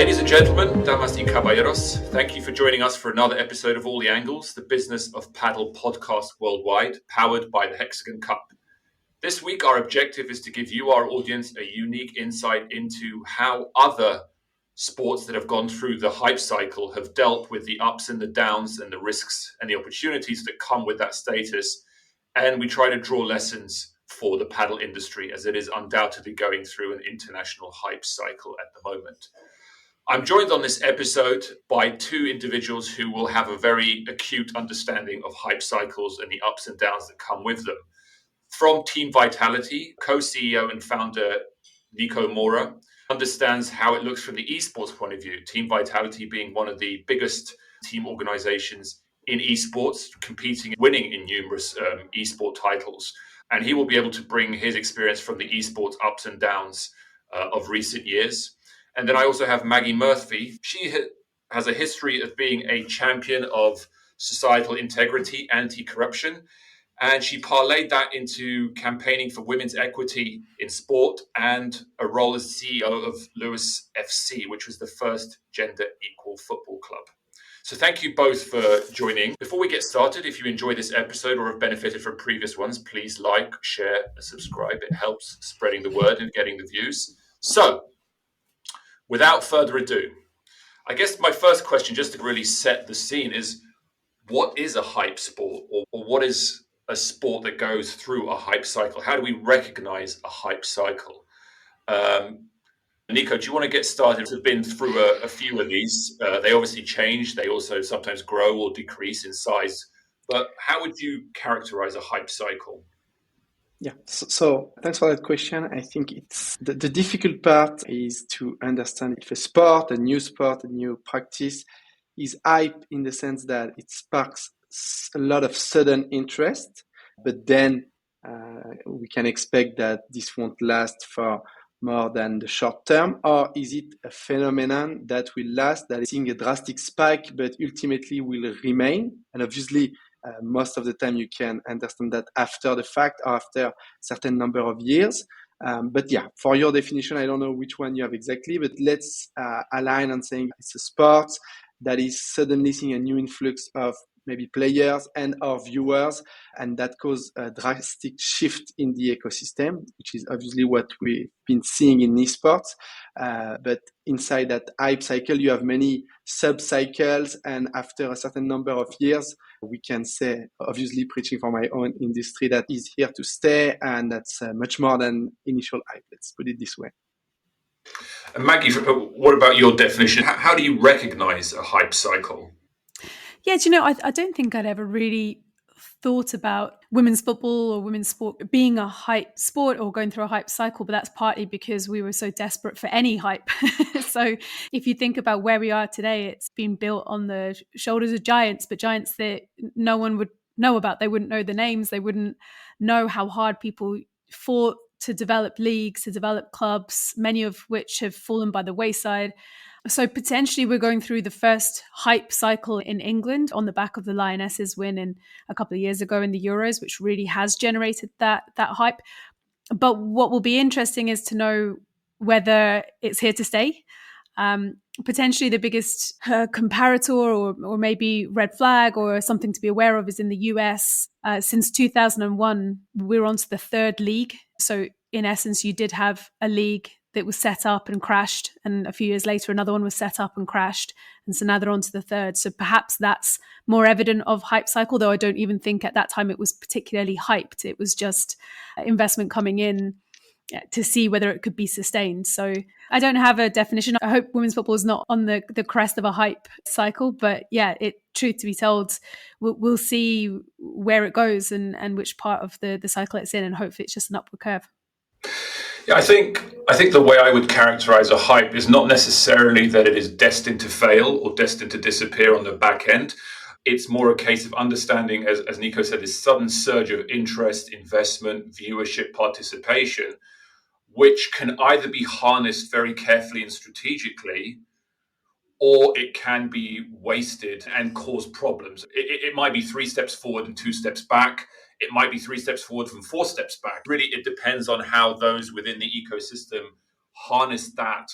Ladies and gentlemen, damas y caballeros, thank you for joining us for another episode of All the Angles, the business of paddle podcast worldwide, powered by the Hexagon Cup. This week, our objective is to give you, our audience, a unique insight into how other sports that have gone through the hype cycle have dealt with the ups and the downs and the risks and the opportunities that come with that status. And we try to draw lessons for the paddle industry, as it is undoubtedly going through an international hype cycle at the moment. I'm joined on this episode by two individuals who will have a very acute understanding of hype cycles and the ups and downs that come with them. From Team Vitality, co-CEO and founder Nico Maurer understands how it looks from the esports point of view. Team Vitality being one of the biggest team organizations in esports, competing and winning in numerous esport titles. And he will be able to bring his experience from the esports ups and downs of recent years. And then I also have Maggie Murphy. She has a history of being a champion of societal integrity, anti-corruption, and she parlayed that into campaigning for women's equity in sport and a role as CEO of Lewes FC, which was the first gender-equal football club. So thank you both for joining. Before we get started, if you enjoy this episode or have benefited from previous ones, please like, share, and subscribe. It helps spreading the word and getting the views. So, without further ado, I guess my first question, just to really set the scene, is what is a hype sport, or what is a sport that goes through a hype cycle? How do we recognize a hype cycle? Nico, do you want to get started? We've been through a few of these. They obviously change. They also sometimes grow or decrease in size. But how would you characterize a hype cycle? Yeah, so thanks for that question. I think it's the difficult part is to understand if a new practice is hype in the sense that it sparks a lot of sudden interest, but then we can expect that this won't last for more than the short term, or is it a phenomenon that will last, that is seeing a drastic spike, but ultimately will remain? And obviously, most of the time you can understand that after the fact, or after a certain number of years. But yeah, for your definition, I don't know which one you have exactly, but let's align on saying it's a sport that is suddenly seeing a new influx of maybe players and or viewers, and that causes a drastic shift in the ecosystem, which is obviously what we've been seeing in esports. But inside that hype cycle, you have many sub-cycles, and after a certain number of years, we can say, obviously preaching for my own industry, that is here to stay, and that's much more than initial hype. Let's put it this way. And Maggie, what about your definition? How do you recognize a hype cycle? Yeah, do you know, I don't think I'd ever really thought about women's football or women's sport being a hype sport or going through a hype cycle, but that's partly because we were so desperate for any hype. So if you think about where we are today, it's been built on the shoulders of giants, but giants that no one would know about. They wouldn't know the names. They wouldn't know how hard people fought to develop leagues, to develop clubs, many of which have fallen by the wayside. So potentially we're going through the first hype cycle in England on the back of the Lionesses win in a couple of years ago in the Euros, which really has generated that hype. But what will be interesting is to know whether it's here to stay. Potentially the biggest comparator or maybe red flag or something to be aware of is in the US. Since 2001, we're on to the third league. So in essence, you did have a league that was set up and crashed, and a few years later another one was set up and crashed, and so now they're on to the third. So perhaps that's more evident of hype cycle, though I don't even think at that time it was particularly hyped. It was just investment coming in to see whether it could be sustained. So I don't have a definition. I hope women's football is not on the crest of a hype cycle, but yeah, truth to be told, we'll see where it goes and which part of the cycle it's in, and hopefully it's just an upward curve. Yeah, I think the way I would characterize a hype is not necessarily that it is destined to fail or destined to disappear on the back end. It's more a case of understanding, as Nico said, this sudden surge of interest, investment, viewership, participation, which can either be harnessed very carefully and strategically, or it can be wasted and cause problems. It might be 3 steps forward and 2 steps back. It might be 3 steps forward and 4 steps back. Really, it depends on how those within the ecosystem harness that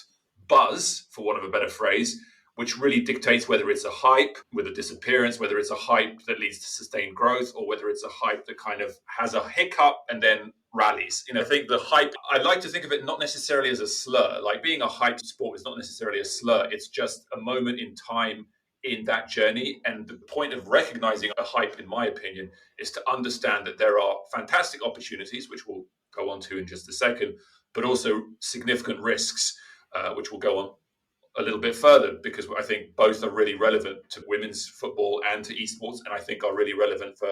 buzz, for want of a better phrase, which really dictates whether it's a hype with a disappearance, whether it's a hype that leads to sustained growth, or whether it's a hype that kind of has a hiccup and then rallies. I think the hype, I like to think of it not necessarily as a slur. Like being a hype sport is not necessarily a slur. It's just a moment in time in that journey. And the point of recognizing a hype, in my opinion, is to understand that there are fantastic opportunities, which we'll go on to in just a second, but also significant risks, which we'll go on a little bit further, because I think both are really relevant to women's football and to esports, and I think are really relevant for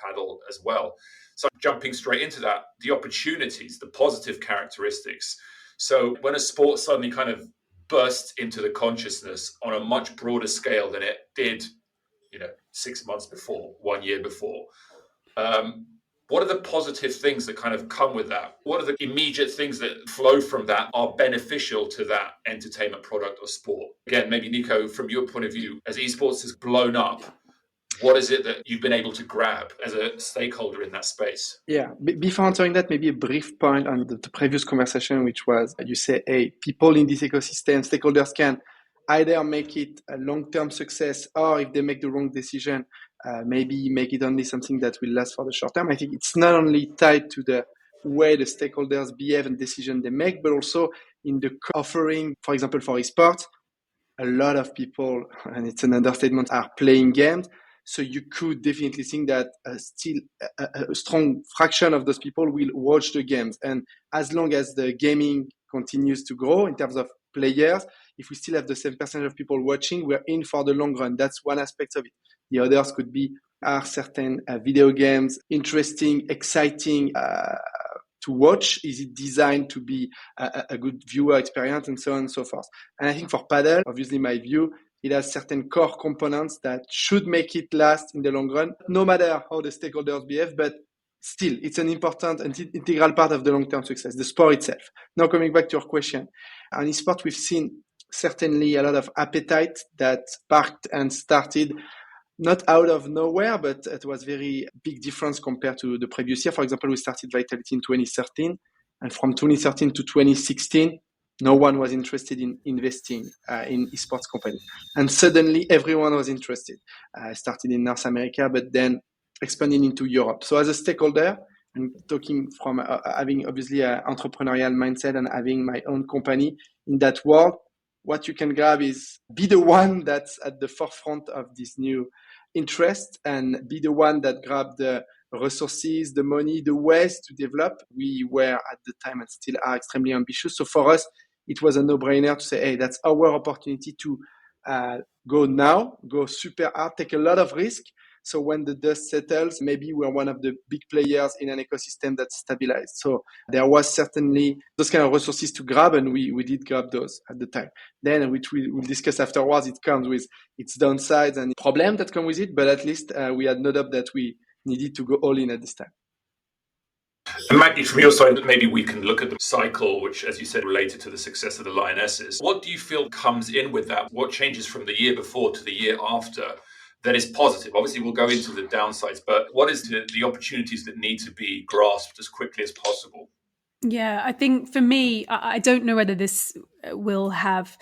Padel as well. So jumping straight into that, the opportunities, the positive characteristics. So when a sport suddenly kind of bursts into the consciousness on a much broader scale than it did, 6 months before, 1 year before, what are the positive things that kind of come with that? What are the immediate things that flow from that are beneficial to that entertainment product or sport? Again, maybe Nico, from your point of view, as esports has blown up, what is it that you've been able to grab as a stakeholder in that space? Yeah, before answering that, maybe a brief point on the previous conversation, which was you say, hey, people in this ecosystem, stakeholders can either make it a long-term success, or if they make the wrong decision, maybe make it only something that will last for the short term. I think it's not only tied to the way the stakeholders behave and decision they make, but also in the offering. For example, for esports, a lot of people, and it's an understatement, are playing games. So you could definitely think that still a strong fraction of those people will watch the games. And as long as the gaming continues to grow in terms of players, if we still have the same percentage of people watching, we're in for the long run. That's one aspect of it. The others could be, are certain video games interesting, exciting to watch? Is it designed to be a good viewer experience, and so on and so forth? And I think for Padel, obviously my view, it has certain core components that should make it last in the long run, no matter how the stakeholders behave, but still, it's an important and integral part of the long-term success, the sport itself. Now, coming back to your question, on esports, we've seen certainly a lot of appetite that sparked and started not out of nowhere, but it was very big difference compared to the previous year. For example, we started Vitality in 2013, and from 2013 to 2016, no one was interested in investing in esports company. And suddenly everyone was interested. I started in North America, but then expanding into Europe. So as a stakeholder, and talking from having obviously an entrepreneurial mindset and having my own company in that world, what you can grab is be the one that's at the forefront of this new interest and be the one that grab the resources, the money, the ways to develop. We were at the time and still are extremely ambitious. So for us, it was a no-brainer to say, hey, that's our opportunity to go now, go super hard, take a lot of risk. So when the dust settles, maybe we're one of the big players in an ecosystem that's stabilized. So there was certainly those kind of resources to grab, and we did grab those at the time. Then, which we will discuss afterwards, it comes with its downsides and problems that come with it, but at least we had no doubt that we needed to go all in at this time. And Maggie, from your side, maybe we can look at the cycle, which, as you said, related to the success of the Lionesses. What do you feel comes in with that? What changes from the year before to the year after that is positive? Obviously, we'll go into the downsides, but what is the opportunities that need to be grasped as quickly as possible? Yeah, I think for me, I don't know whether this will have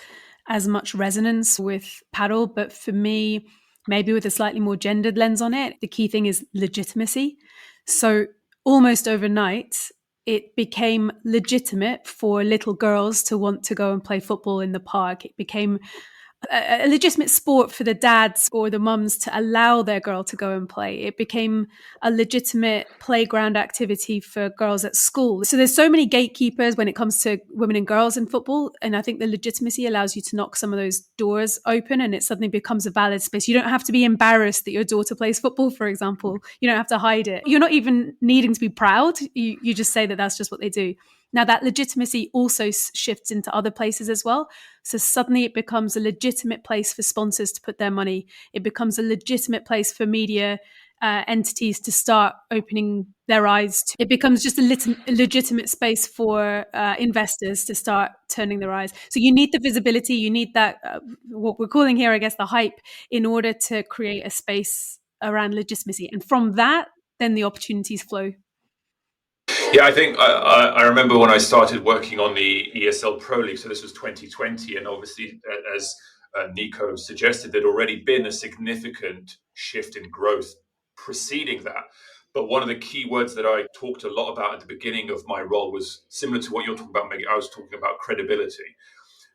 as much resonance with Padel, but for me, maybe with a slightly more gendered lens on it, the key thing is legitimacy. So almost overnight, it became legitimate for little girls to want to go and play football in the park. It became a legitimate sport for the dads or the mums to allow their girl to go and play. It became a legitimate playground activity for girls at school. So there's so many gatekeepers when it comes to women and girls in football. And I think the legitimacy allows you to knock some of those doors open, and it suddenly becomes a valid space. You don't have to be embarrassed that your daughter plays football, for example. You don't have to hide it. You're not even needing to be proud. You just say that that's just what they do. Now, that legitimacy also shifts into other places as well. So suddenly it becomes a legitimate place for sponsors to put their money. It becomes a legitimate place for media entities to start opening their eyes to. It becomes just a legitimate space for investors to start turning their eyes. So you need the visibility, you need that, what we're calling here, I guess, the hype, in order to create a space around legitimacy. And from that, then the opportunities flow. Yeah, I think I remember when I started working on the ESL Pro League, so this was 2020, and obviously, as Nico suggested, there'd already been a significant shift in growth preceding that. But one of the key words that I talked a lot about at the beginning of my role was similar to what you're talking about, Maggie. I was talking about credibility.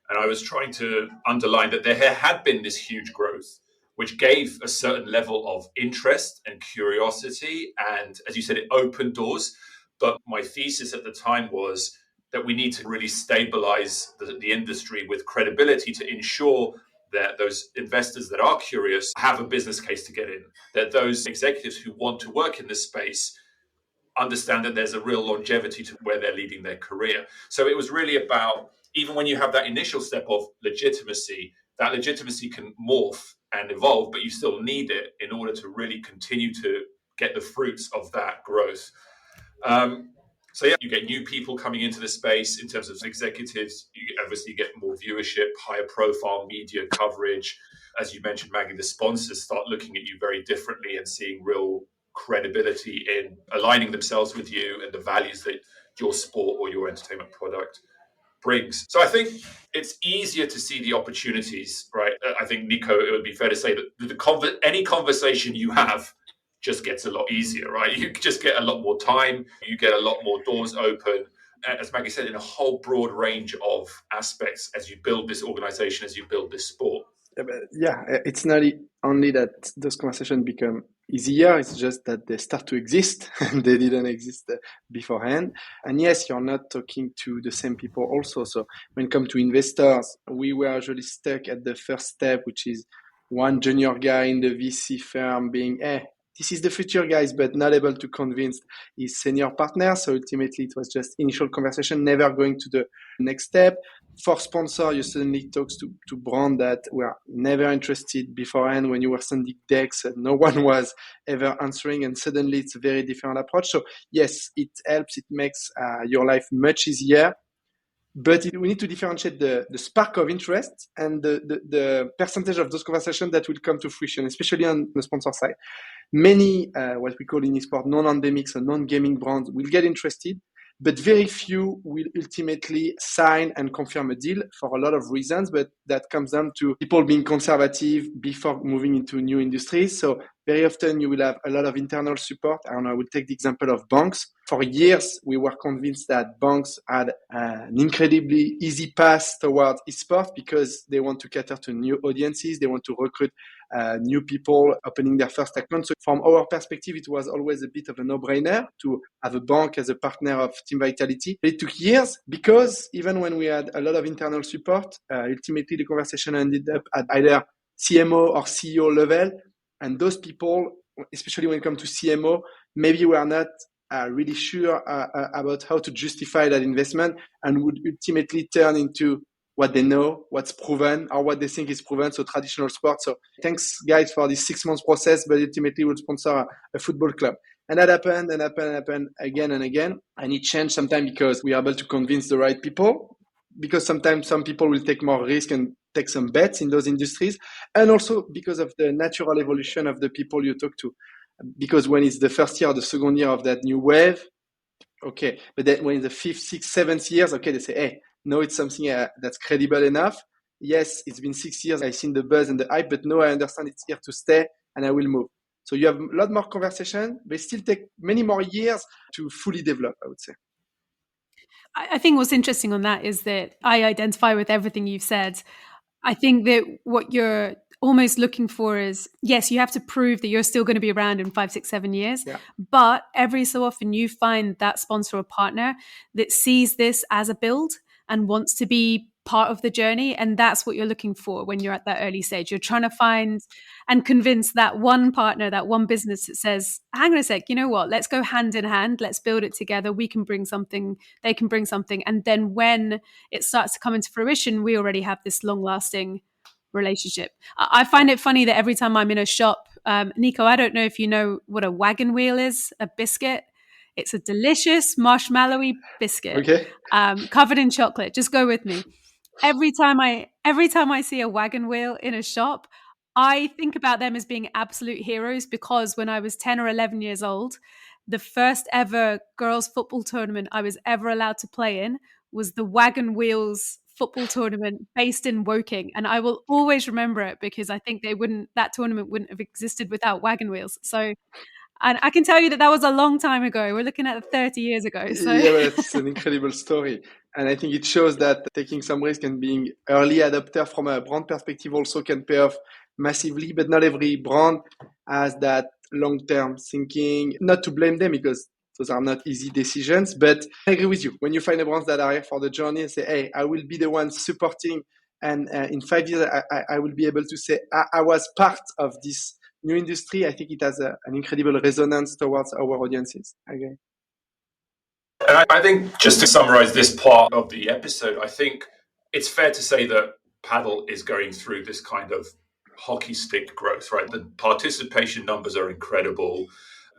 And I was trying to underline that there had been this huge growth, which gave a certain level of interest and curiosity. And as you said, it opened doors. But my thesis at the time was that we need to really stabilize the industry with credibility to ensure that those investors that are curious have a business case to get in, that those executives who want to work in this space understand that there's a real longevity to where they're leading their career. So it was really about, even when you have that initial step of legitimacy, that legitimacy can morph and evolve, but you still need it in order to really continue to get the fruits of that growth. So yeah, you get new people coming into the space in terms of executives. You obviously get more viewership, higher profile media coverage. As you mentioned, Maggie, the sponsors start looking at you very differently and seeing real credibility in aligning themselves with you and the values that your sport or your entertainment product brings. So I think it's easier to see the opportunities, right? I think, Nico, it would be fair to say that any conversation you have just gets a lot easier, right? You just get a lot more time, you get a lot more doors open. As Maggie said, in a whole broad range of aspects as you build this organization, as you build this sport. Yeah, it's not only that those conversations become easier, it's just that they start to exist and they didn't exist beforehand. And yes, you're not talking to the same people also. So when it comes to investors, we were usually stuck at the first step, which is one junior guy in the VC firm being, this is the future, guys, but not able to convince his senior partner. So ultimately, it was just initial conversation, never going to the next step. For sponsor, you suddenly talk to brand that were never interested beforehand when you were sending decks and no one was ever answering, and suddenly it's a very different approach. So yes, it helps. It makes your life much easier. But we need to differentiate the spark of interest and the percentage of those conversations that will come to fruition, especially on the sponsor side. Many, what we call in esports, non-endemics or non-gaming brands will get interested, but very few will ultimately sign and confirm a deal for a lot of reasons. But that comes down to people being conservative before moving into new industries. So very often you will have a lot of internal support. I will take the example of banks. For years, we were convinced that banks had an incredibly easy path towards esports because they want to cater to new audiences. They want to recruit new people opening their first account. So from our perspective, it was always a bit of a no-brainer to have a bank as a partner of Team Vitality. It took years because even when we had a lot of internal support, ultimately the conversation ended up at either CMO or CEO level. And those people, especially when it comes to CMO, maybe we are not really sure about how to justify that investment and would ultimately turn into what they know, what's proven, or what they think is proven, so traditional sports. So thanks, guys, for this 6 months process, but ultimately we'll sponsor a football club. And that happened again and again. And it changed sometimes because we are able to convince the right people, because sometimes some people will take more risk and take some bets in those industries, and also because of the natural evolution of the people you talk to. Because when it's the first year or the second year of that new wave, okay, but then when it's the fifth, sixth, seventh years, okay, they say, hey, no, it's something that's credible enough. Yes, it's been 6 years, I've seen the buzz and the hype, but no, I understand it's here to stay and I will move. So you have a lot more conversation, but still take many more years to fully develop, I would say. I think what's interesting on that is that I identify with everything you've said. I think that what you're almost looking for is, yes, you have to prove that you're still going to be around in 5, 6, 7 years. Yeah. But every so often you find that sponsor or partner that sees this as a build and wants to be part of the journey. And that's what you're looking for when you're at that early stage. You're trying to find and convince that one partner, that one business that says, hang on a sec, you know what, let's go hand in hand, let's build it together. We can bring something, they can bring something. And then when it starts to come into fruition, we already have this long lasting relationship. I find it funny that every time I'm in a shop, Nico, I don't know if you know what a wagon wheel is, a biscuit. It's a delicious marshmallowy biscuit, okay, covered in chocolate. Just go with me. Every time I see a wagon wheel in a shop, I think about them as being absolute heroes, because when I was 10 or 11 years old, the first ever girls football tournament I was ever allowed to play in was the Wagon Wheels football tournament based in Woking. And I will always remember it because I think that tournament wouldn't have existed without Wagon Wheels. So, and I can tell you that was a long time ago. We're looking at 30 years ago. So Yeah, but it's an incredible story. And I think it shows that taking some risk and being early adopter from a brand perspective also can pay off massively, but not every brand has that long-term thinking. Not to blame them because those are not easy decisions, but I agree with you. When you find a brand that are here for the journey and say, hey, I will be the one supporting, and in 5 years, I will be able to say, I was part of this new industry. I think it has an incredible resonance towards our audiences. I agree. And I think just to summarize this part of the episode, I think it's fair to say that Padel is going through this kind of hockey stick growth, right? The participation numbers are incredible.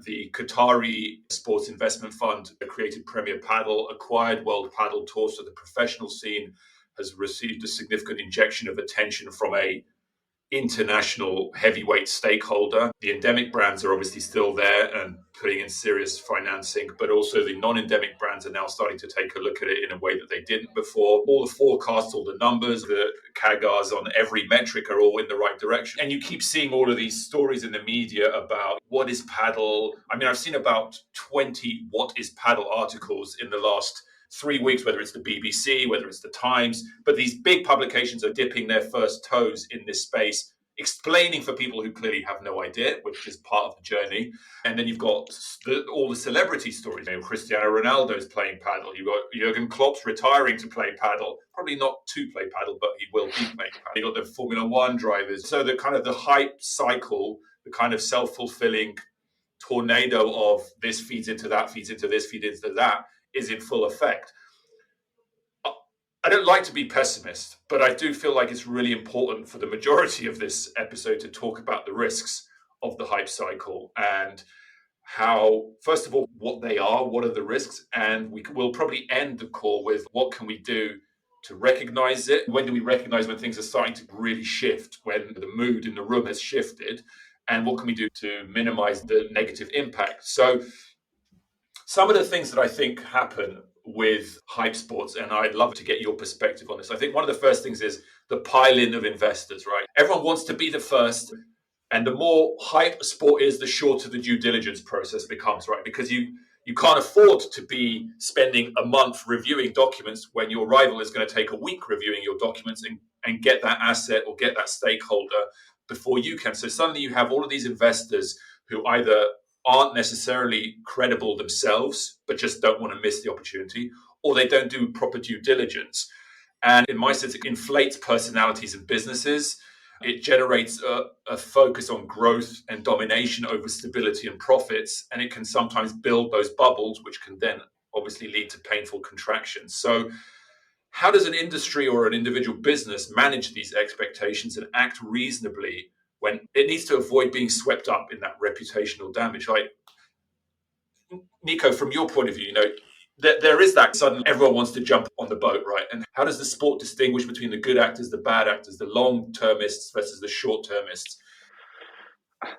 The Qatari Sports Investment Fund created Premier Padel, acquired World Padel Tour, so the professional scene has received a significant injection of attention from a international heavyweight stakeholder. The endemic brands are obviously still there and putting in serious financing, but also the non-endemic brands are now starting to take a look at it in a way that they didn't before. All the forecasts, all the numbers, the CAGRs on every metric are all in the right direction. And you keep seeing all of these stories in the media about what is Padel. I mean, I've seen about 20 what is Padel articles in the last 3 weeks, whether it's the BBC, whether it's the Times, but these big publications are dipping their first toes in this space, explaining for people who clearly have no idea, which is part of the journey. And then you've got all the celebrity stories. Cristiano Ronaldo is playing Padel. You've got Jurgen Klopp's retiring to play Padel. Probably not to play Padel, but he will be playing Padel. You've got the Formula One drivers. So the kind of the hype cycle, the kind of self-fulfilling tornado of this feeds into that, feeds into this, feeds into that, is in full effect. I don't like to be pessimist, but I do feel like it's really important for the majority of this episode to talk about the risks of the hype cycle and how, first of all, what they are, what are the risks, and we'll probably end the call with what can we do to recognize it? When do we recognize when things are starting to really shift, when the mood in the room has shifted, and what can we do to minimize the negative impact? So some of the things that I think happen with hype sports, and I'd love to get your perspective on this. I think one of the first things is the pile-in of investors, right? Everyone wants to be the first, and the more hype a sport is, the shorter the due diligence process becomes, right? Because you can't afford to be spending a month reviewing documents when your rival is going to take a week reviewing your documents and get that asset or get that stakeholder before you can. So suddenly you have all of these investors who either aren't necessarily credible themselves, but just don't want to miss the opportunity, or they don't do proper due diligence. And in my sense, it inflates personalities and businesses. It generates a focus on growth and domination over stability and profits, and it can sometimes build those bubbles, which can then obviously lead to painful contractions. So how does an industry or an individual business manage these expectations and act reasonably when it needs to avoid being swept up in that reputational damage? Like, Nico, from your point of view, there is that sudden everyone wants to jump on the boat, right? And how does the sport distinguish between the good actors, the bad actors, the long-termists versus the short-termists?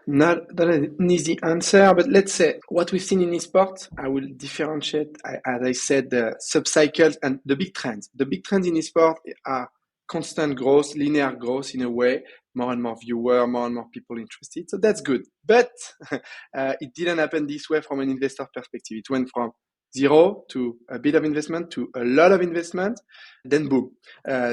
Not an easy answer, but let's say what we've seen in esports, I will differentiate, as I said, the sub-cycles and the big trends. The big trends in esports are constant growth, linear growth in a way, more and more viewers, more and more people interested. So that's good. But it didn't happen this way from an investor perspective. It went from zero to a bit of investment to a lot of investment, then boom.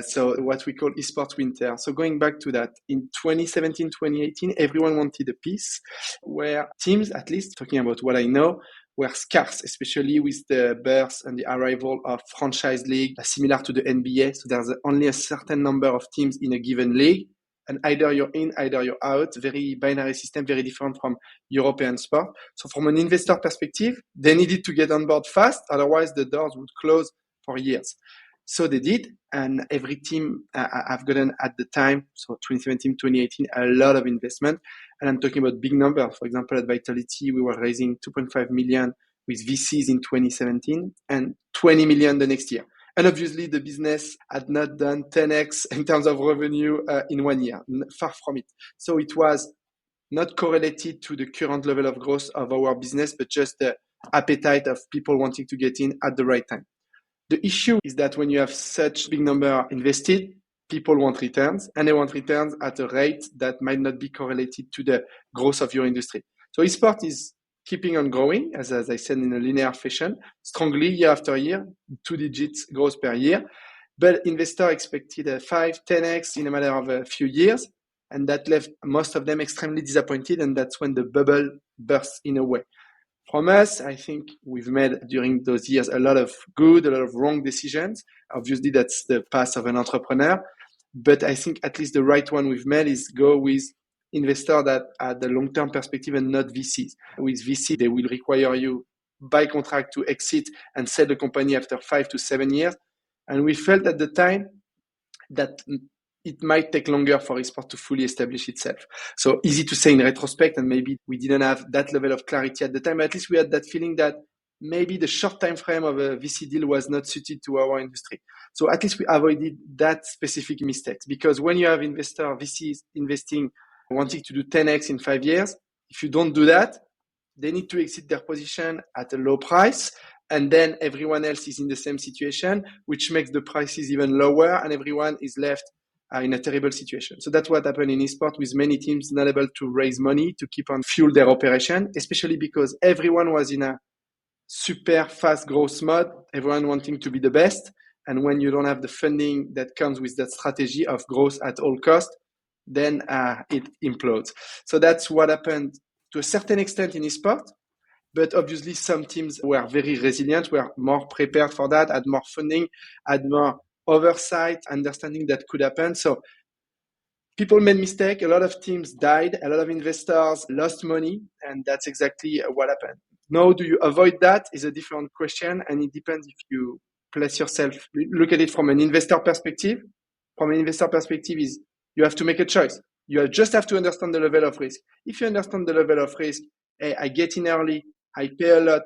So what we call esports winter. So going back to that, in 2017, 2018, everyone wanted a piece where teams, at least talking about what I know, were scarce, especially with the birth and the arrival of franchise league, similar to the NBA. So there's only a certain number of teams in a given league. And either you're in, either you're out. Very binary system, very different from European sport. So from an investor perspective, they needed to get on board fast. Otherwise, the doors would close for years. So they did. And every team have gotten at the time, so 2017, 2018, a lot of investment. And I'm talking about big numbers. For example, at Vitality, we were raising 2.5 million with VCs in 2017 and 20 million the next year. And obviously, the business had not done 10x in terms of revenue in 1 year, far from it. So it was not correlated to the current level of growth of our business, but just the appetite of people wanting to get in at the right time. The issue is that when you have such big number invested, people want returns, and they want returns at a rate that might not be correlated to the growth of your industry. So esports is keeping on growing, as I said, in a linear fashion, strongly year after year, 2 digits growth per year. But investors expected a 5-10x in a matter of a few years, and that left most of them extremely disappointed, and that's when the bubble burst in a way. From us, I think we've made during those years a lot of good, a lot of wrong decisions. Obviously, that's the path of an entrepreneur. But I think at least the right one we've made is go with investors that are the long-term perspective and not VCs. With VC, they will require you by contract to exit and sell the company after 5 to 7 years. And we felt at the time that it might take longer for esports to fully establish itself. So easy to say in retrospect, and maybe we didn't have that level of clarity at the time, but at least we had that feeling that maybe the short time frame of a VC deal was not suited to our industry. So at least we avoided that specific mistakes, because when you have VCs investing, wanting to do 10x in 5 years, if you don't do that, they need to exit their position at a low price. And then everyone else is in the same situation, which makes the prices even lower, and everyone is left in a terrible situation. So that's what happened in esports, with many teams not able to raise money to keep on fuel their operation, especially because everyone was in a super fast growth mode, everyone wanting to be the best. And when you don't have the funding that comes with that strategy of growth at all cost, then it implodes. So that's what happened to a certain extent in esports. But obviously some teams were very resilient, were more prepared for that, had more funding, had more oversight, understanding that could happen. So people made mistakes, a lot of teams died, a lot of investors lost money, and that's exactly what happened. Now, do you avoid that is a different question, and it depends if you place yourself, look at it from an investor perspective. From an investor perspective is you have to make a choice. You just have to understand the level of risk. If you understand the level of risk, hey, I get in early, I pay a lot,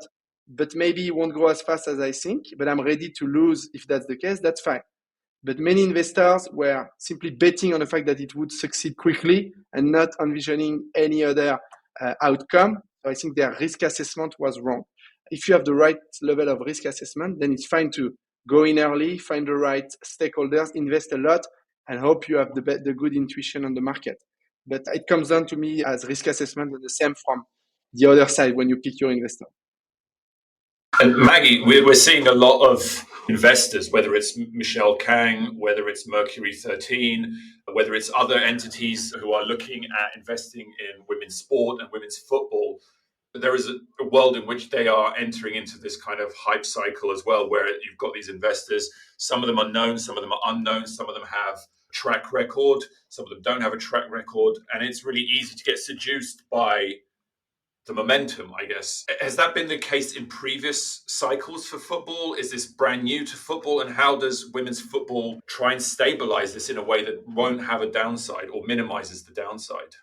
but maybe it won't grow as fast as I think, but I'm ready to lose if that's the case, that's fine. But many investors were simply betting on the fact that it would succeed quickly and not envisioning any other outcome. So I think their risk assessment was wrong. If you have the right level of risk assessment, then it's fine to go in early, find the right stakeholders, invest a lot, and hope you have the good intuition on the market. But it comes down to me as risk assessment and the same from the other side when you pick your investor. And Maggie, we're seeing a lot of investors, whether it's Michelle Kang, whether it's Mercury 13, whether it's other entities who are looking at investing in women's sport and women's football. There is a world in which they are entering into this kind of hype cycle as well, where you've got these investors. Some of them are known, some of them are unknown, some of them have track record, some of them don't have a track record, and it's really easy to get seduced by the momentum, I guess. Has that been the case in previous cycles for football? Is this brand new to football? And how does women's football try and stabilize this in a way that won't have a downside or minimizes the downside?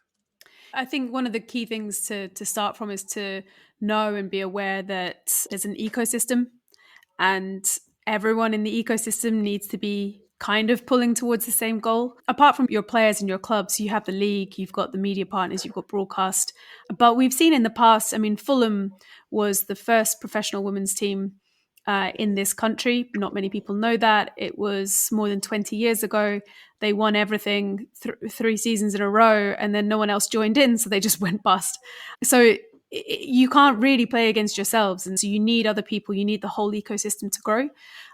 I think one of the key things to start from is to know and be aware that there's an ecosystem, and everyone in the ecosystem needs to be kind of pulling towards the same goal. Apart from your players and your clubs, you have the league, you've got the media partners, you've got broadcast. But we've seen in the past, I mean, Fulham was the first professional women's team in this country. Not many people know that. It was more than 20 years ago. They won everything 3 seasons in a row, and then no one else joined in, so they just went bust. So you can't really play against yourselves, and so you need other people, you need the whole ecosystem to grow.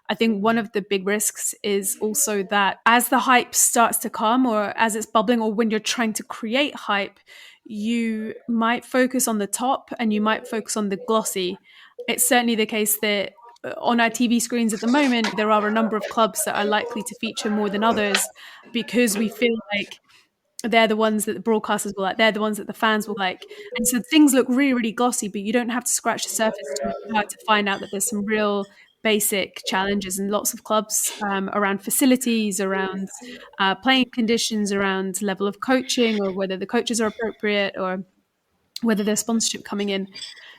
I think one of the big risks is also that as the hype starts to come, or as it's bubbling, or when you're trying to create hype, you might focus on the top and you might focus on the glossy. It's certainly the case that on our TV screens at the moment, there are a number of clubs that are likely to feature more than others because we feel like they're the ones that the broadcasters will like, they're the ones that the fans will like. And so things look really, really glossy, but you don't have to scratch the surface too hard to find out that there's some real basic challenges in lots of clubs around facilities, around playing conditions, around level of coaching, or whether the coaches are appropriate, or whether there's sponsorship coming in.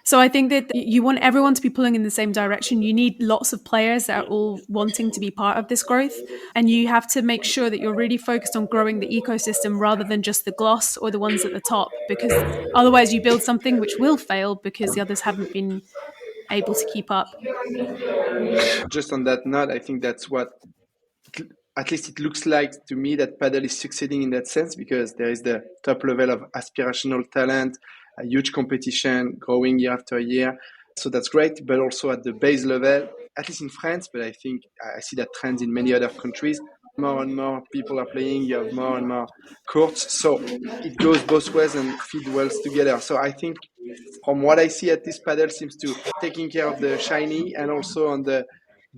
So I think that you want everyone to be pulling in the same direction. You need lots of players that are all wanting to be part of this growth. And you have to make sure that you're really focused on growing the ecosystem rather than just the gloss or the ones at the top, because otherwise you build something which will fail because the others haven't been able to keep up. Just on that note, I think that's what, at least it looks like to me, that Padel is succeeding in that sense, because there is the top level of aspirational talent, a huge competition growing year after year. So that's great, but also at the base level, at least in France, but I think I see that trend in many other countries. More and more people are playing, you have more and more courts. So it goes both ways and feed well together. So I think from what I see, at this, Padel seems to taking care of the shiny and also on the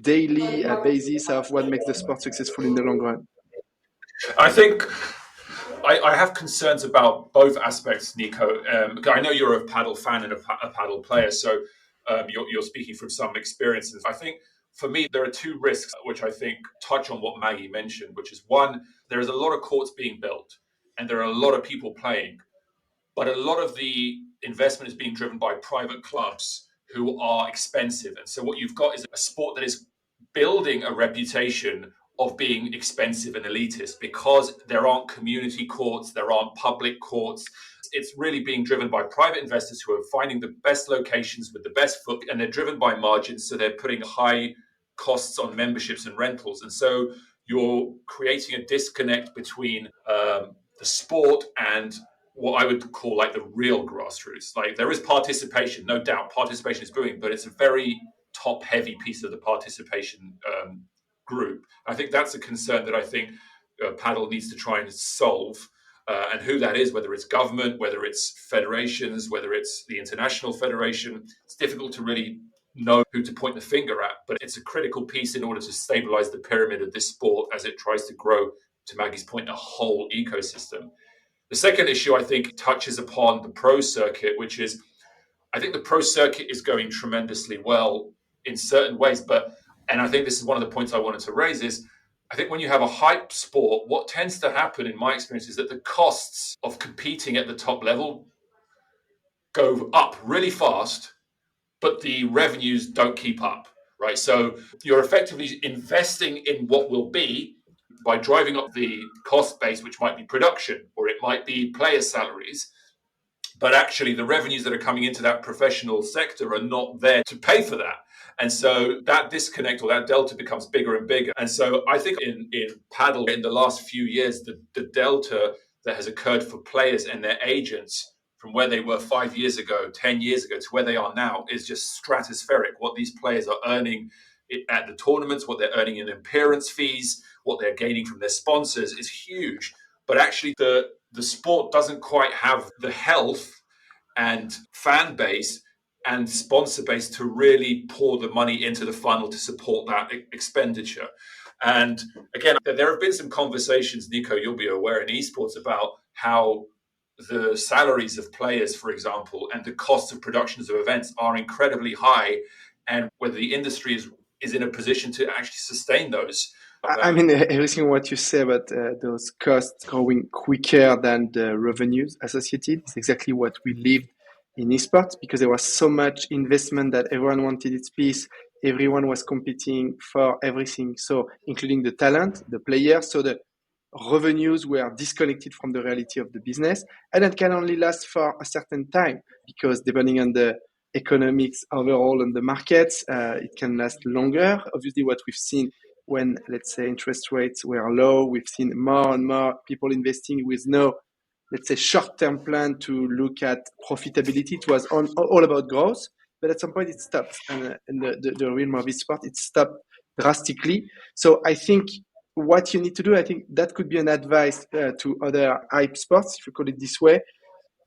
daily basis of what makes the sport successful in the long run. I think I have concerns about both aspects, Nico. I know you're a Padel fan and a Padel player, so you're speaking from some experiences. I think for me, there are two risks which I think touch on what Maggie mentioned, which is one, there is a lot of courts being built and there are a lot of people playing, but a lot of the investment is being driven by private clubs who are expensive. And so what you've got is a sport that is building a reputation of being expensive and elitist because there aren't community courts, there aren't public courts. It's really being driven by private investors who are finding the best locations with the best foot, and they're driven by margins, so they're putting high costs on memberships and rentals. And so you're creating a disconnect between the sport and what I would call like the real grassroots. Like there is participation, no doubt, participation is booming, but it's a very top-heavy piece of the participation group. I think that's a concern that I think Padel needs to try and solve. And who that is, whether it's government, whether it's federations, whether it's the international federation, it's difficult to really know who to point the finger at. But it's a critical piece in order to stabilize the pyramid of this sport as it tries to grow, to Maggie's point, a whole ecosystem. The second issue, I think, touches upon the pro circuit, which is, I think the pro circuit is going tremendously well in certain ways. And I think this is one of the points I wanted to raise is, I think when you have a hype sport, what tends to happen in my experience is that the costs of competing at the top level go up really fast, but the revenues don't keep up, right? So you're effectively investing in what will be by driving up the cost base, which might be production or it might be player salaries. But actually, the revenues that are coming into that professional sector are not there to pay for that. And so that disconnect or that delta becomes bigger and bigger. And so I think in Padel, in the last few years, the delta that has occurred for players and their agents from where they were 5 years ago, 10 years ago to where they are now is just stratospheric. What these players are earning at the tournaments, what they're earning in appearance fees, what they're gaining from their sponsors is huge. But actually, the sport doesn't quite have the health and fan base and sponsor base to really pour the money into the funnel to support that expenditure. And again, there have been some conversations, Nico, you'll be aware in esports about how the salaries of players, for example, and the cost of productions of events are incredibly high, and whether the industry is in a position to actually sustain those. I mean, everything what you say about those costs growing quicker than the revenues associated is exactly what we lived in esports, because there was so much investment that everyone wanted its piece. Everyone was competing for everything, so including the talent, the players. So the revenues were disconnected from the reality of the business, and that can only last for a certain time, because depending on the economics overall and the markets, it can last longer. Obviously, what we've seen when, let's say, interest rates were low, we've seen more and more people investing with no, let's say, short-term plan to look at profitability. It was all about growth, but at some point it stopped. And in the realm of sport, it stopped drastically. So I think what you need to do, I think that could be an advice to other hype sports, if you call it this way.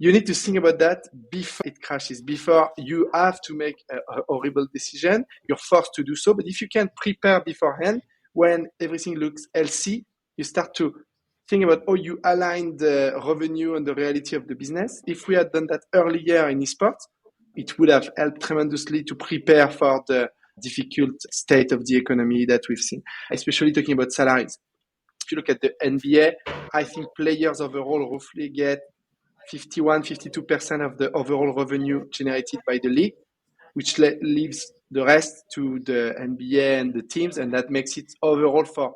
You need to think about that before it crashes, before you have to make a horrible decision. You're forced to do so. But if you can prepare beforehand, when everything looks healthy, you start to think about how you align the revenue and the reality of the business. If we had done that earlier in esports, it would have helped tremendously to prepare for the difficult state of the economy that we've seen, especially talking about salaries. If you look at the NBA, I think players overall roughly get 51-52% of the overall revenue generated by the league, which leaves the rest to the NBA and the teams, and that makes it overall for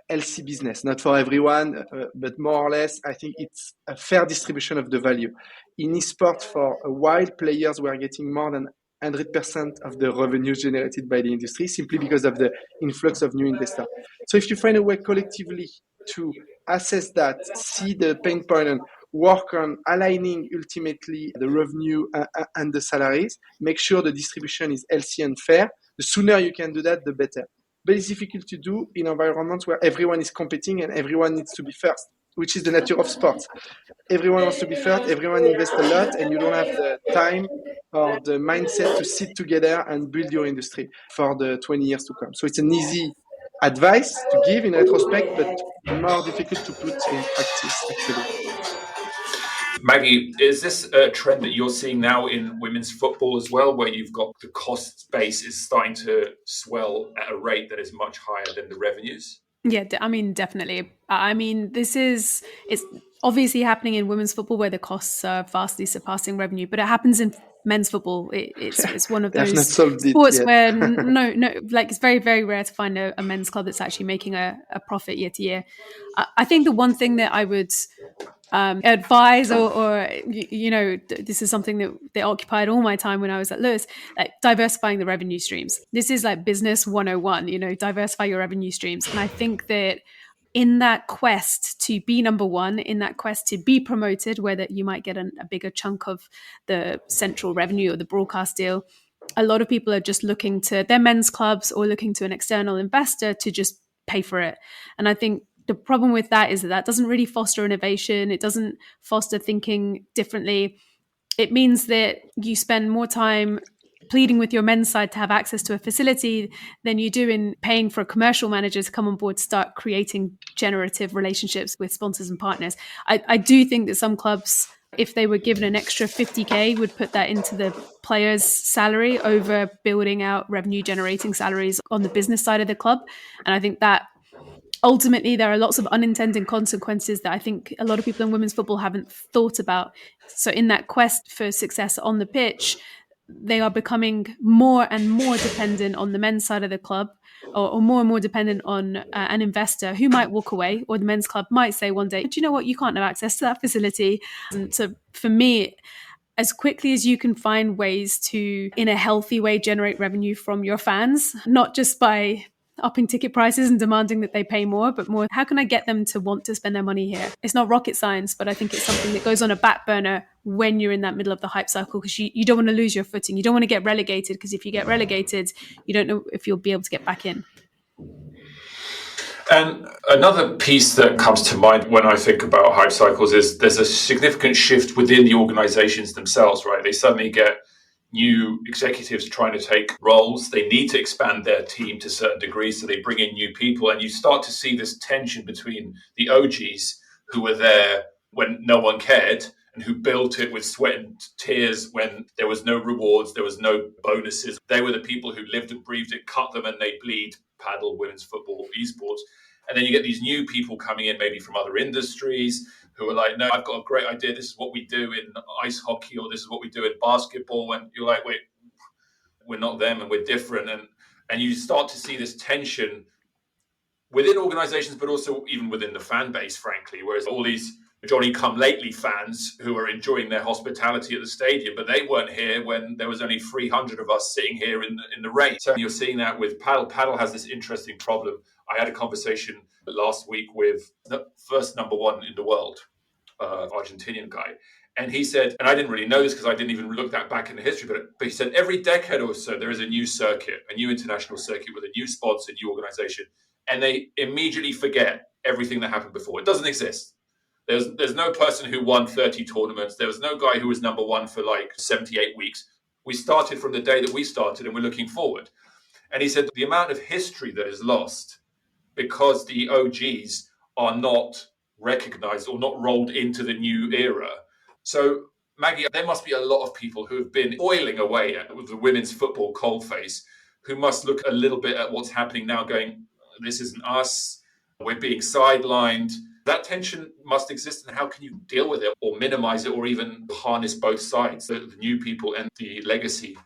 healthy business, not for everyone, but more or less, I think it's a fair distribution of the value. In esports, for a while, players were getting more than 100% of the revenue generated by the industry simply because of the influx of new investors. So if you find a way collectively to assess that, see the pain point, and work on aligning ultimately the revenue and the salaries, make sure the distribution is healthy and fair, the sooner you can do that, the better. But it's difficult to do in environments where everyone is competing and everyone needs to be first, which is the nature of sports. Everyone wants to be first, everyone invests a lot, and you don't have the time or the mindset to sit together and build your industry for the 20 years to come. So it's an easy advice to give in retrospect, but more difficult to put in practice, actually. Maggie, is this a trend that you're seeing now in women's football as well, where you've got the cost base is starting to swell at a rate that is much higher than the revenues? Yeah, I mean, definitely. I mean, it's obviously happening in women's football where the costs are vastly surpassing revenue, but it happens in men's football. It's one of those sports where no, like it's very, very rare to find a men's club that's actually making a profit year to year. I think the one thing that I would advise or this is something that occupied all my time when I was at Lewes, like diversifying the revenue streams. This is like business 101, diversify your revenue streams. And I think that in that quest to be number one, in that quest to be promoted, where that you might get a bigger chunk of the central revenue or the broadcast deal, a lot of people are just looking to their men's clubs or looking to an external investor to just pay for it. And I think the problem with that is that doesn't really foster innovation. It doesn't foster thinking differently. It means that you spend more time pleading with your men's side to have access to a facility than you do in paying for a commercial manager to come on board, start creating generative relationships with sponsors and partners. I do think that some clubs, if they were given an extra 50K, would put that into the player's salary over building out revenue generating salaries on the business side of the club. And I think that ultimately, there are lots of unintended consequences that I think a lot of people in women's football haven't thought about. So in that quest for success on the pitch, they are becoming more and more dependent on the men's side of the club, or more and more dependent on an investor who might walk away, or the men's club might say one day, do you know what, you can't have access to that facility. And so for me, as quickly as you can find ways to, in a healthy way, generate revenue from your fans, not just by upping ticket prices and demanding that they pay more, but more, how can I get them to want to spend their money here? It's not rocket science, but I think it's something that goes on a back burner when you're in that middle of the hype cycle, because you don't want to lose your footing. You don't want to get relegated, because if you get relegated, you don't know if you'll be able to get back in. And another piece that comes to mind when I think about hype cycles is there's a significant shift within the organizations themselves, right? They suddenly get new executives trying to take roles. They need to expand their team to a certain degree, so they bring in new people. And you start to see this tension between the OGs who were there when no one cared and who built it with sweat and tears when there was no rewards, there was no bonuses. They were the people who lived and breathed it, cut them and they bleed, paddle, women's football, esports. And then you get these new people coming in, maybe from other industries, who are like, no, I've got a great idea. This is what we do in ice hockey, or this is what we do in basketball. And you're like, wait, we're not them and we're different. And you start to see this tension within organizations, but also even within the fan base, frankly, whereas all these Johnny-come-lately fans who are enjoying their hospitality at the stadium, but they weren't here when there was only 300 of us sitting here in the rain. So you're seeing that with Padel. Padel has this interesting problem. I had a conversation last week with the first number one in the world, Argentinian guy. And he said, and I didn't really know this because I didn't even look that back in the history, but he said every decade or so, there is a new circuit, a new international circuit with a new sponsor, a new organization, and they immediately forget everything that happened before. It doesn't exist. There's no person who won 30 tournaments. There was no guy who was number one for like 78 weeks. We started from the day that we started and we're looking forward. And he said the amount of history that is lost because the OGs are not recognized or not rolled into the new era. So, Maggie, there must be a lot of people who have been toiling away with the women's football coalface who must look a little bit at what's happening now going, this isn't us, we're being sidelined. That tension must exist, and how can you deal with it or minimize it or even harness both sides, the new people and the legacy?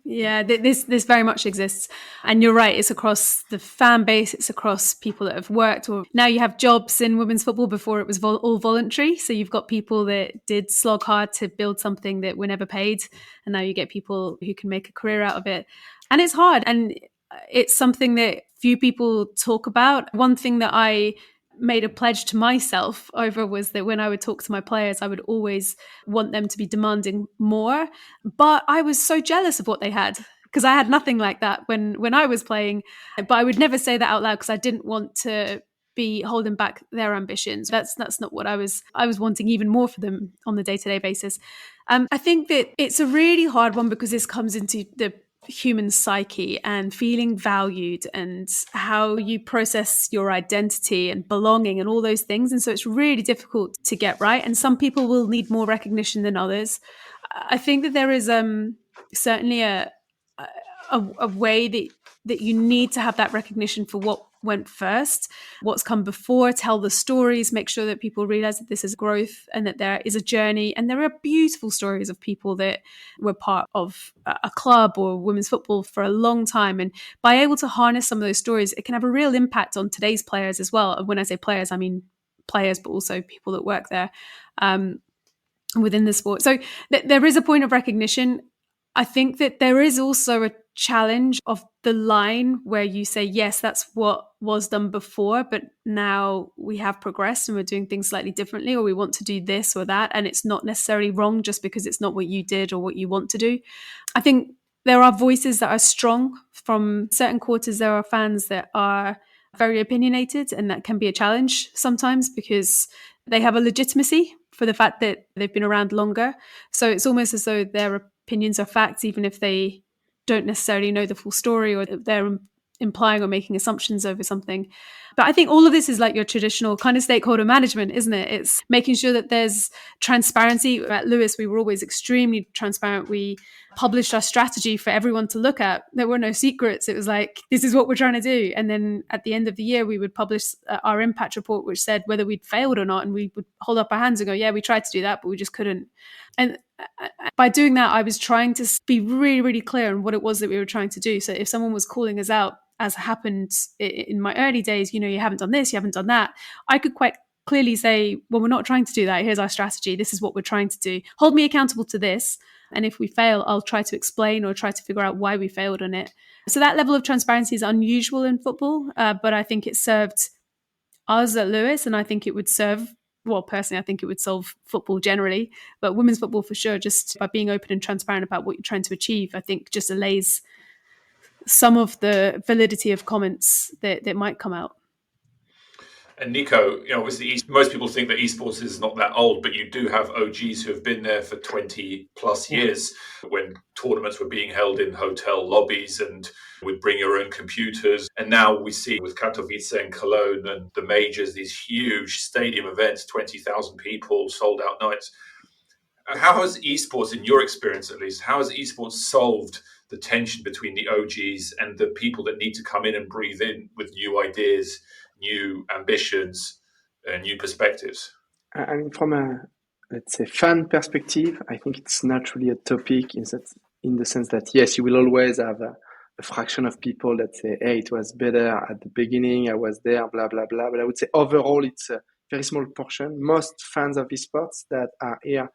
Yeah, this very much exists. And you're right, it's across the fan base, it's across people that have worked, or now you have jobs in women's football. Before it was all voluntary. So you've got people that did slog hard to build something that were never paid. And now you get people who can make a career out of it. And it's hard. And it's something that few people talk about. One thing that I made a pledge to myself over was that when I would talk to my players, I would always want them to be demanding more. But I was so jealous of what they had, because I had nothing like that when I was playing. But I would never say that out loud because I didn't want to be holding back their ambitions. That's not what I was wanting even more for them on the day-to-day basis. I think that it's a really hard one because this comes into the human psyche and feeling valued and how you process your identity and belonging and all those things. And so it's really difficult to get right. And some people will need more recognition than others. I think that there is certainly a way that you need to have that recognition for what went first, what's come before, tell the stories, make sure that people realize that this is growth and that there is a journey. And there are beautiful stories of people that were part of a club or women's football for a long time. And by able to harness some of those stories, it can have a real impact on today's players as well. And when I say players, I mean players, but also people that work there within the sport. So there is a point of recognition. I think that there is also a challenge of the line where you say, yes, that's what was done before, but now we have progressed and we're doing things slightly differently, or we want to do this or that. And it's not necessarily wrong just because it's not what you did or what you want to do. I think there are voices that are strong from certain quarters. There are fans that are very opinionated, and that can be a challenge sometimes because they have a legitimacy for the fact that they've been around longer. So it's almost as though their opinions are facts, even if they don't necessarily know the full story or they're implying or making assumptions over something. But I think all of this is like your traditional kind of stakeholder management, isn't it? It's making sure that there's transparency. At Lewes, we were always extremely transparent. We published our strategy for everyone to look at. There were no secrets. It was like, this is what we're trying to do. And then at the end of the year, we would publish our impact report, which said whether we'd failed or not. And we would hold up our hands and go, yeah, we tried to do that, but we just couldn't. And by doing that, I was trying to be really, really clear on what it was that we were trying to do. So if someone was calling us out, as happened in my early days, you haven't done this, you haven't done that, I could quite clearly say, well, we're not trying to do that. Here's our strategy. This is what we're trying to do. Hold me accountable to this. And if we fail, I'll try to explain or try to figure out why we failed on it. So that level of transparency is unusual in football, but I think it served us at Lewes, and I think it would serve, well, personally, I think it would solve football generally, but women's football for sure, just by being open and transparent about what you're trying to achieve, I think just allays some of the validity of comments that might come out. And Nico, obviously most people think that esports is not that old, but you do have OGs who have been there for 20 plus years when tournaments were being held in hotel lobbies and would bring your own computers. And now we see with Katowice and Cologne and the majors, these huge stadium events, 20,000 people, sold out nights. How has esports, in your experience at least, how has esports solved the tension between the OGs and the people that need to come in and breathe in with new ideas, new ambitions, new perspectives? I mean, from a, let's say, fan perspective, I think it's not really a topic in the sense that, yes, you will always have a fraction of people that say, hey, it was better at the beginning, I was there, blah, blah, blah. But I would say overall, it's a very small portion. Most fans of esports that are here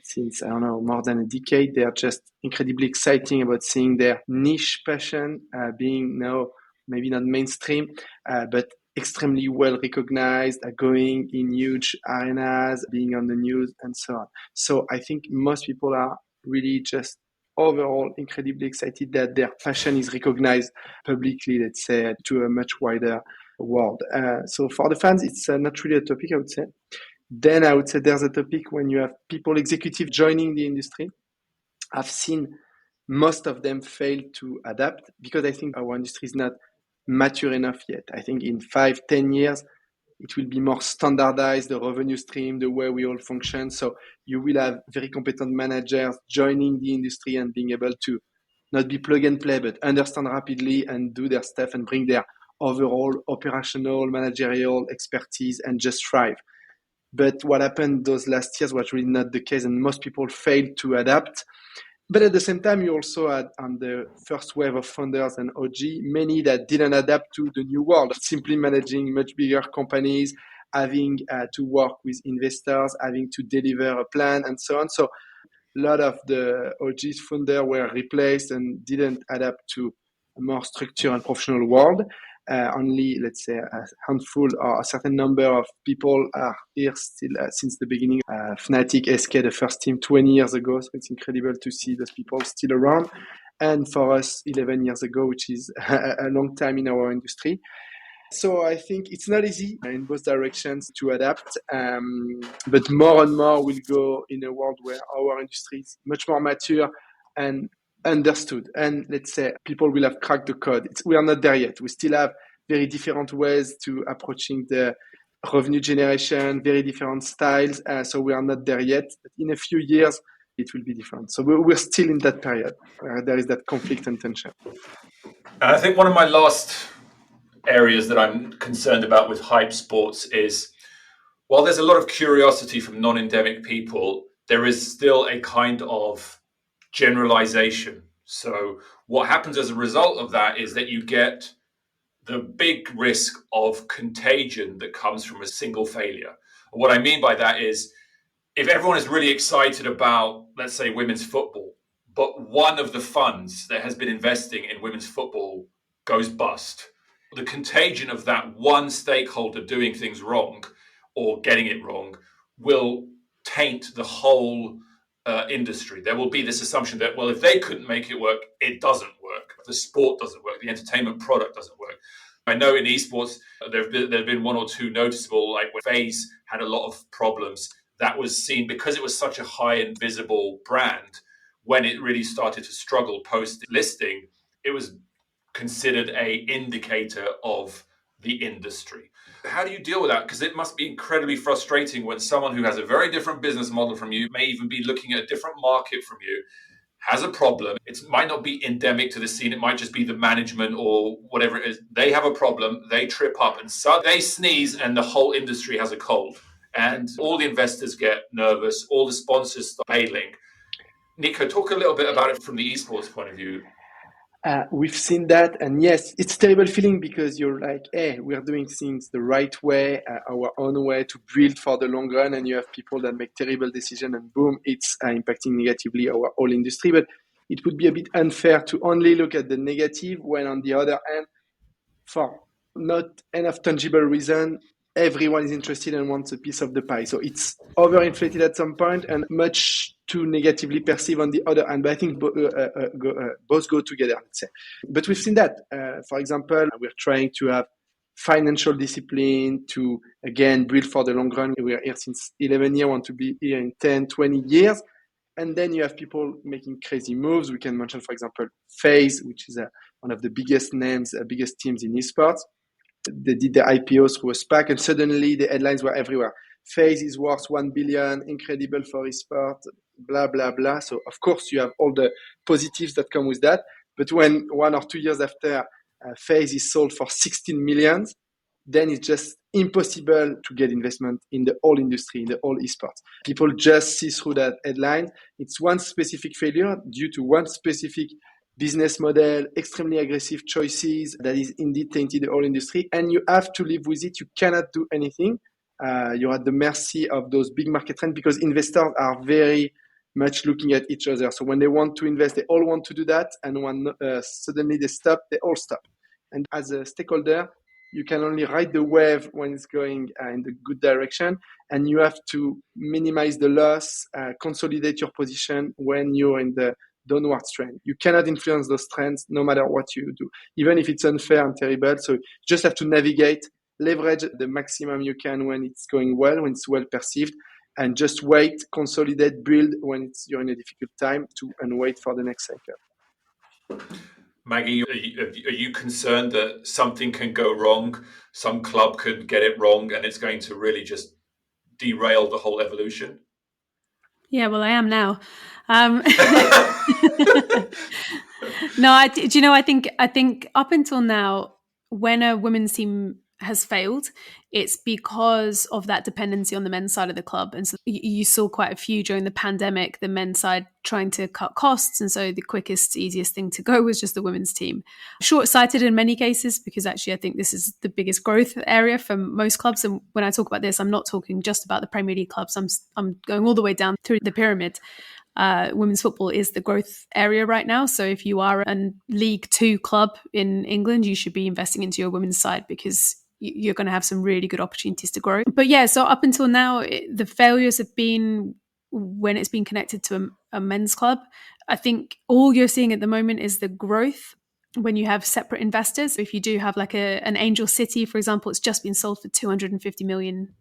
since, I don't know, more than a decade, they are just incredibly exciting about seeing their niche passion being now maybe not mainstream, but extremely well recognized, going in huge arenas, being on the news, and so on. So I think most people are really just overall incredibly excited that their passion is recognized publicly, let's say, to a much wider world. So for the fans, it's not really a topic, I would say. Then I would say there's a topic when you have people, executives joining the industry. I've seen most of them fail to adapt because I think our industry is not mature enough yet. I think in 5-10 years, it will be more standardized, the revenue stream, the way we all function. So you will have very competent managers joining the industry and being able to not be plug and play, but understand rapidly and do their stuff and bring their overall operational, managerial expertise and just thrive. But what happened those last years was really not the case, and most people failed to adapt. But at the same time, you also had on the first wave of founders and OG, many that didn't adapt to the new world, simply managing much bigger companies, having to work with investors, having to deliver a plan and so on. So a lot of the OG's founders were replaced and didn't adapt to a more structured and professional world. Only, let's say, a handful or a certain number of people are here still since the beginning. Fnatic, SK, the first team 20 years ago. So it's incredible to see those people still around. And for us, 11 years ago, which is a long time in our industry. So I think it's not easy in both directions to adapt, but more and more will go in a world where our industry is much more mature and understood. And let's say people will have cracked the code. We are not there yet. We still have very different ways to approaching the revenue generation, very different styles. So we are not there yet. But in a few years, it will be different. So we're still in that period where there is that conflict and tension. And I think one of my last areas that I'm concerned about with hype sports is, while there's a lot of curiosity from non-endemic people, there is still a kind of generalization. So what happens as a result of that is that you get the big risk of contagion that comes from a single failure. And what I mean by that is, if everyone is really excited about, let's say, women's football, but one of the funds that has been investing in women's football goes bust, the contagion of that one stakeholder doing things wrong or getting it wrong will taint the whole industry. There will be this assumption that, well, if they couldn't make it work, it doesn't work. The sport doesn't work. The entertainment product doesn't work. I know in esports, there have been one or two noticeable, like when FaZe had a lot of problems. That was seen because it was such a high and visible brand. When it really started to struggle post-listing, it was considered a indicator of the industry. How do you deal with that? Because it must be incredibly frustrating when someone who has a very different business model from you, may even be looking at a different market from you, has a problem. It might not be endemic to the scene. It might just be the management or whatever it is. They have a problem. They trip up and so they sneeze and the whole industry has a cold. And all the investors get nervous. All the sponsors start bailing. Nico, talk a little bit about it from the esports point of view. We've seen that, and yes, it's a terrible feeling because you're like, hey, we're doing things the right way, our own way to build for the long run, and you have people that make terrible decisions, and boom, it's impacting negatively our whole industry. But it would be a bit unfair to only look at the negative when, on the other hand, for not enough tangible reason, everyone is interested and wants a piece of the pie. So it's overinflated at some point and much too negatively perceived on the other hand. But I think both go together, let's say. But we've seen that. For example, we're trying to have financial discipline to, again, build for the long run. We're here since 11 years, want to be here in 10, 20 years. And then you have people making crazy moves. We can mention, for example, FaZe, which is one of the biggest names, biggest teams in esports. They did the IPO through a SPAC, and suddenly the headlines were everywhere. FaZe is worth 1 billion, incredible for esports, blah, blah, blah. So, of course, you have all the positives that come with that. But when 1 or 2 years after FaZe is sold for 16 million, then it's just impossible to get investment in the whole industry, in the whole esports. People just see through that headline. It's one specific failure due to one specific business model, extremely aggressive choices that is indeed tainted the whole industry, and you have to live with it. You cannot do anything. You're at the mercy of those big market trends because investors are very much looking at each other. So when they want to invest, they all want to do that, and when suddenly they stop, they all stop. And as a stakeholder, you can only ride the wave when it's going in the good direction, and you have to minimize the loss, consolidate your position when you're in the downward trend. You cannot influence those trends no matter what you do, even if it's unfair and terrible. So you just have to navigate, leverage the maximum you can when it's going well, when it's well perceived, and just wait, consolidate, build when you're in a difficult time and wait for the next cycle. Maggie, are you concerned that something can go wrong, some club could get it wrong, and it's going to really just derail the whole evolution? Yeah, well, I am now. No, I think up until now, when a women's team has failed, it's because of that dependency on the men's side of the club. And so you saw quite a few during the pandemic, the men's side trying to cut costs. And so the quickest, easiest thing to go was just the women's team. Short-sighted in many cases, because actually I think this is the biggest growth area for most clubs. And when I talk about this, I'm not talking just about the Premier League clubs. I'm going all the way down through the pyramid. Women's football is the growth area right now. So if you are a League 2 club in England, you should be investing into your women's side because you're going to have some really good opportunities to grow. But yeah, so up until now, the failures have been when it's been connected to a men's club. I think all you're seeing at the moment is the growth when you have separate investors. If you do have like an Angel City, for example, it's just been sold for $250 million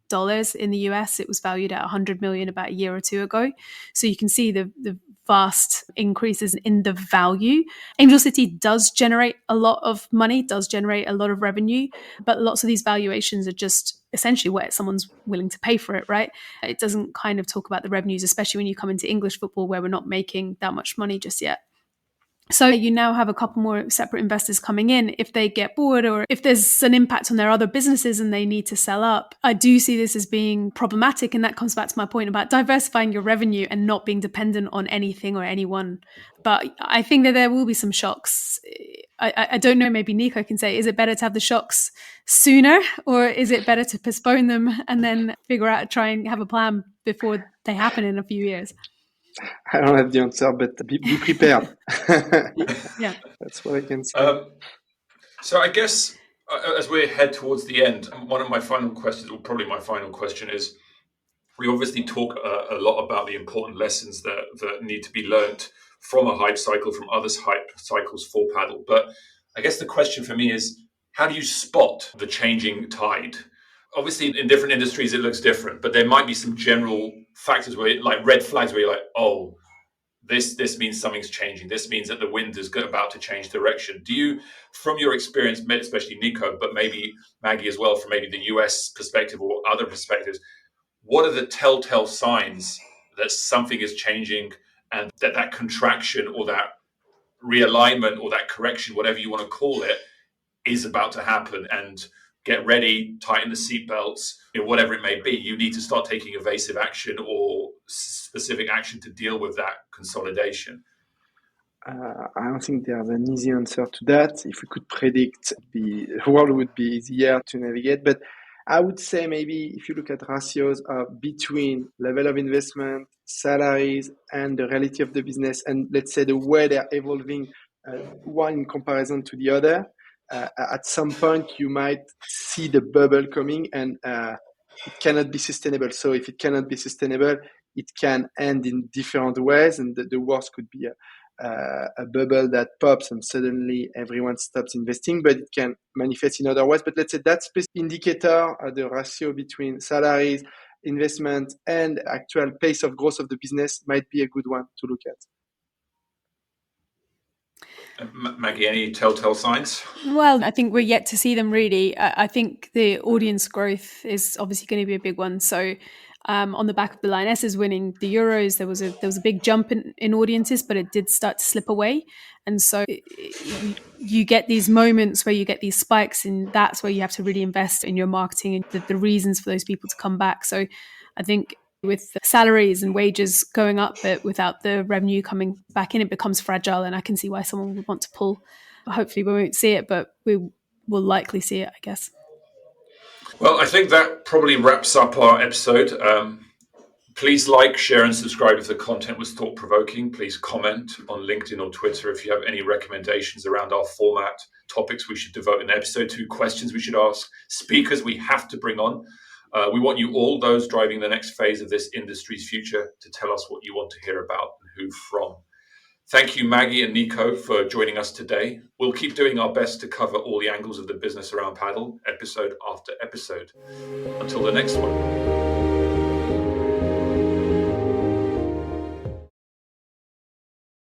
in the US. It was valued at $100 million about a year or two ago. So you can see the vast increases in the value. Angel City does generate a lot of money, does generate a lot of revenue, but lots of these valuations are just essentially what someone's willing to pay for it, right? It doesn't kind of talk about the revenues, especially when you come into English football where we're not making that much money just yet. So you now have a couple more separate investors coming in. If they get bored or if there's an impact on their other businesses and they need to sell up, I do see this as being problematic. And that comes back to my point about diversifying your revenue and not being dependent on anything or anyone. But I think that there will be some shocks. I don't know, maybe Nico can say, is it better to have the shocks sooner or is it better to postpone them and then try and have a plan before they happen in a few years? I don't have the answer, but be prepared. Yeah, that's what I can say. So I guess as we head towards the end, one of my final questions, or probably my final question, is we obviously talk a lot about the important lessons that need to be learnt from a hype cycle, from others' hype cycles for paddle. But I guess the question for me is, how do you spot the changing tide? Obviously, in different industries, it looks different, but there might be some general factors where, like red flags, where you're like, oh, this means something's changing. This means that the wind is about to change direction. Do you, from your experience, especially Nico, but maybe Maggie as well, from maybe the US perspective or other perspectives, what are the telltale signs that something is changing and that contraction or that realignment or that correction, whatever you want to call it, is about to happen? And get ready, tighten the seatbelts, whatever it may be. You need to start taking evasive action or specific action to deal with that consolidation. I don't think there's an easy answer to that. If we could predict, the world would be easier to navigate. But I would say maybe if you look at ratios between level of investment, salaries, and the reality of the business, and let's say the way they're evolving, one in comparison to the other, at some point you might see the bubble coming and it cannot be sustainable. So if it cannot be sustainable, it can end in different ways, and the worst could be a bubble that pops and suddenly everyone stops investing, but it can manifest in other ways. But let's say that specific indicator, the ratio between salaries, investment, and actual pace of growth of the business might be a good one to look at. Maggie, any telltale signs? Well, I think we're yet to see them really. I think the audience growth is obviously going to be a big one. So on the back of the Lionesses winning the Euros, there was a big jump in audiences, but it did start to slip away. And so you get these moments where you get these spikes, and that's where you have to really invest in your marketing and the reasons for those people to come back. So I think with salaries and wages going up, but without the revenue coming back in, it becomes fragile. And I can see why someone would want to pull. Hopefully we won't see it, but we will likely see it, I guess. Well, I think that probably wraps up our episode. Please like, share, and subscribe if the content was thought-provoking. Please comment on LinkedIn or Twitter if you have any recommendations around our format, topics we should devote an episode to, questions we should ask, speakers we have to bring on. We want you all, those driving the next phase of this industry's future, to tell us what you want to hear about and who from. Thank you, Maggie and Nico, for joining us today. We'll keep doing our best to cover all the angles of the business around paddle, episode after episode. Until the next one.